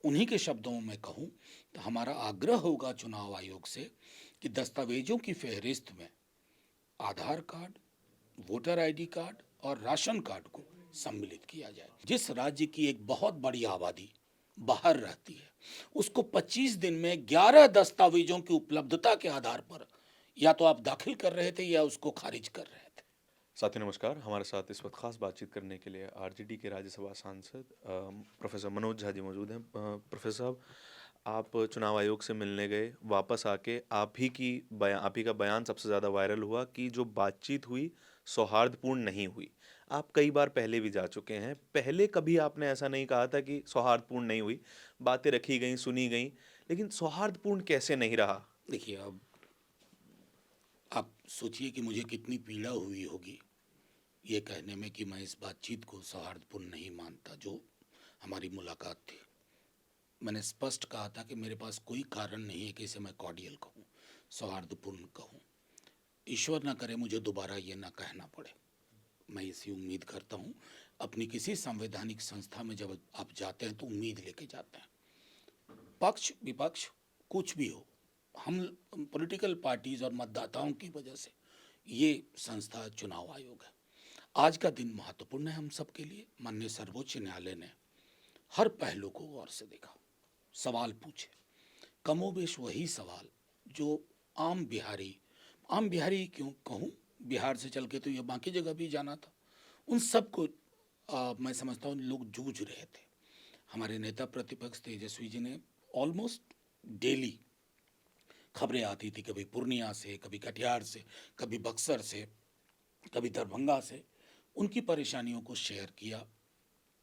उन्हीं के शब्दों में कहूं तो हमारा आग्रह होगा चुनाव आयोग से कि दस्तावेजों की फहरिस्त में आधार कार्ड, वोटर आईडी कार्ड और राशन कार्ड को सम्मिलित किया जाए। जिस राज्य की एक बहुत बड़ी आबादी बाहर रहती है, उसको 25 दिन में 11 दस्तावेजों की उपलब्धता के आधार पर या तो आप दाखिल कर रहे थे या उसको खारिज कर रहे थे। साथियों नमस्कार। हमारे साथ इस वक्त खास बातचीत करने के लिए आरजेडी के राज्यसभा सांसद प्रोफेसर मनोज झा जी मौजूद हैं। प्रोफेसर साहब, आप चुनाव आयोग से मिलने गए, वापस आके आप ही का बयान सबसे ज़्यादा वायरल हुआ कि जो बातचीत हुई सौहार्दपूर्ण नहीं हुई। आप कई बार पहले भी जा चुके हैं, पहले कभी आपने ऐसा नहीं कहा था कि सौहार्दपूर्ण नहीं हुई, बातें रखी गई, सुनी गई, लेकिन सौहार्दपूर्ण कैसे नहीं रहा? देखिए, अब आप सोचिए कि मुझे कितनी पीड़ा हुई होगी ये कहने में कि मैं इस बातचीत को सौहार्दपूर्ण नहीं मानता जो हमारी मुलाकात थी। मैंने स्पष्ट कहा था कि मेरे पास कोई कारण नहीं है कि इसे मैं कॉर्डियल कहूँ, सौहार्दपूर्ण कहूँ। ईश्वर ना करे मुझे दोबारा ये ना कहना पड़े। मैं इसी उम्मीद करता हूँ। अपनी किसी संवैधानिक संस्था में जब आप जाते हैं तो उम्मीद लेके जाते हैं। पक्ष विपक्ष कुछ भी हो, हम पॉलिटिकल पार्टीज और मतदाताओं की वजह से ये संस्था चुनाव आयोग है। आज का दिन महत्वपूर्ण है हम सबके लिए। माननीय सर्वोच्च न्यायालय ने हर पहलू को गौर से देखा, सवाल पूछे, कमोबेश वही सवाल जो आम बिहारी क्यों कहूँ, बिहार से चल के तो ये बाकी जगह भी जाना था, उन सब को मैं समझता हूँ लोग जूझ रहे थे। हमारे नेता प्रतिपक्ष तेजस्वी जी ने ऑलमोस्ट डेली खबरें आती थी, कभी पूर्णिया से, कभी कटिहार से, कभी बक्सर से, कभी दरभंगा से, उनकी परेशानियों को शेयर किया।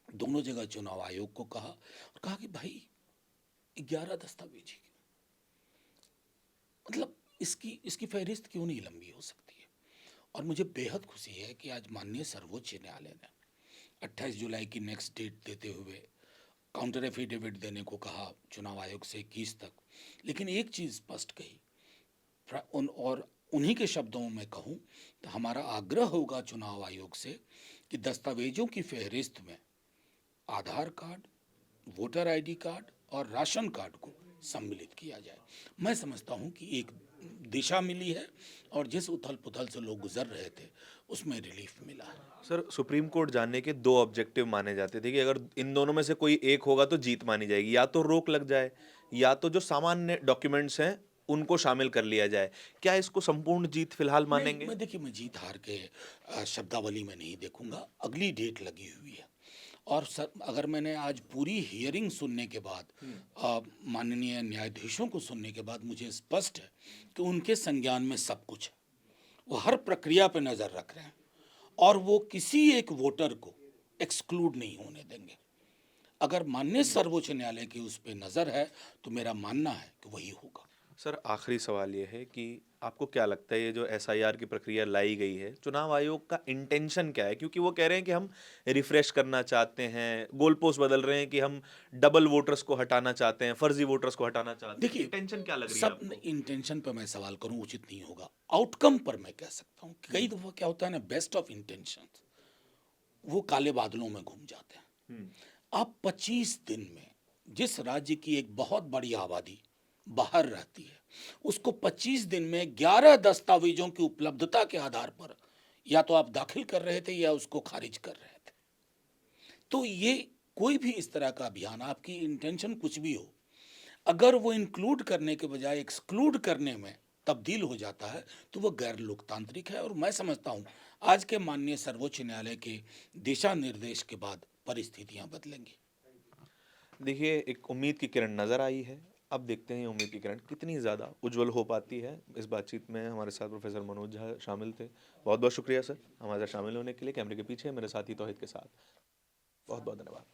दोनों जगह चुनाव आयोग को कहा और कहा कि भाई 11 दस्तावेज ही क्यों? मतलब इसकी फहरिस्त क्यों नहीं लंबी हो सकती है। और मुझे बेहद खुशी है कि आज माननीय सर्वोच्च न्यायालय ने 28 जुलाई की नेक्स्ट डेट देते हुए काउंटर एफिडेविट देने को कहा चुनाव आयोग से 21 तक। लेकिन एक चीज़ स्पष्ट कही और उन्हीं के शब्दों में कहूँ तो हमारा आग्रह होगा चुनाव आयोग से कि दस्तावेजों की फहरिस्त में आधार कार्ड, वोटर आईडी कार्ड और राशन कार्ड को सम्मिलित किया जाए। मैं समझता हूँ कि एक दिशा मिली है और जिस उथल पुथल से लोग गुजर रहे थे उसमें रिलीफ मिला है। सर, सुप्रीम कोर्ट जानने के दो ऑब्जेक्टिव माने जाते थे कि अगर इन दोनों में से कोई एक होगा तो जीत मानी जाएगी, या तो रोक लग जाए या तो जो सामान्य डॉक्यूमेंट्स हैं उनको शामिल कर लिया जाए। क्या इसको संपूर्ण जीत फिलहाल मानेंगे? मैं देखिए, मैं जीत हार के शब्दावली में नहीं देखूंगा। अगली डेट लगी हुई है और सर, अगर मैंने आज पूरी हियरिंग सुनने के बाद माननीय न्यायाधीशों को सुनने के बाद मुझे स्पष्ट है कि उनके संज्ञान में सब कुछ है। वो हर प्रक्रिया पे नज़र रख रहे हैं और वो किसी एक वोटर को एक्सक्लूड नहीं होने देंगे। अगर माननीय सर्वोच्च न्यायालय की उस पर नज़र है तो मेरा मानना है कि वही होगा। सर, आखिरी सवाल ये है कि आपको क्या लगता है ये जो एसआईआर की प्रक्रिया लाई गई है, चुनाव आयोग का इंटेंशन क्या है? क्योंकि वो कह रहे हैं कि हम रिफ्रेश करना चाहते हैं, गोल पोस्ट बदल रहे हैं कि हम डबल वोटर्स को हटाना चाहते हैं, फर्जी वोटर्स को हटाना चाहते हैं। देखिए, इंटेंशन क्या लग रही है सब आपको? इंटेंशन पर मैं सवाल करूं उचित नहीं होगा। आउटकम पर मैं कह सकता हूं कि कई दफ़ा क्या होता है ना, बेस्ट ऑफ इंटेंशन वो काले बादलों में घूम जाते हैं। आप 25 दिन में जिस राज्य की एक बहुत बड़ी आबादी बाहर रहती है, उसको 25 दिन में 11 दस्तावेजों की उपलब्धता के आधार पर या तो आप दाखिल कर रहे थे या उसको खारिज कर रहे थे। तो ये कोई भी इस तरह का अभियान, आपकी इंटेंशन कुछ भी हो, अगर वो इंक्लूड करने के बजाय एक्सक्लूड करने में तब्दील हो जाता है तो वो गैर लोकतांत्रिक है। और मैं समझता हूँ आज के माननीय सर्वोच्च न्यायालय के दिशा निर्देश के बाद परिस्थितियाँ बदलेंगी। देखिए, एक उम्मीद की किरण नज़र आई है। अब देखते हैं ये उम्मीद की किरण कितनी ज़्यादा उज्जवल हो पाती है। इस बातचीत में हमारे साथ प्रोफेसर मनोज झा शामिल थे। बहुत-बहुत शुक्रिया सर, हमारे साथ शामिल होने के लिए। कैमरे के पीछे मेरे साथी तौहीद के साथ। बहुत-बहुत धन्यवाद।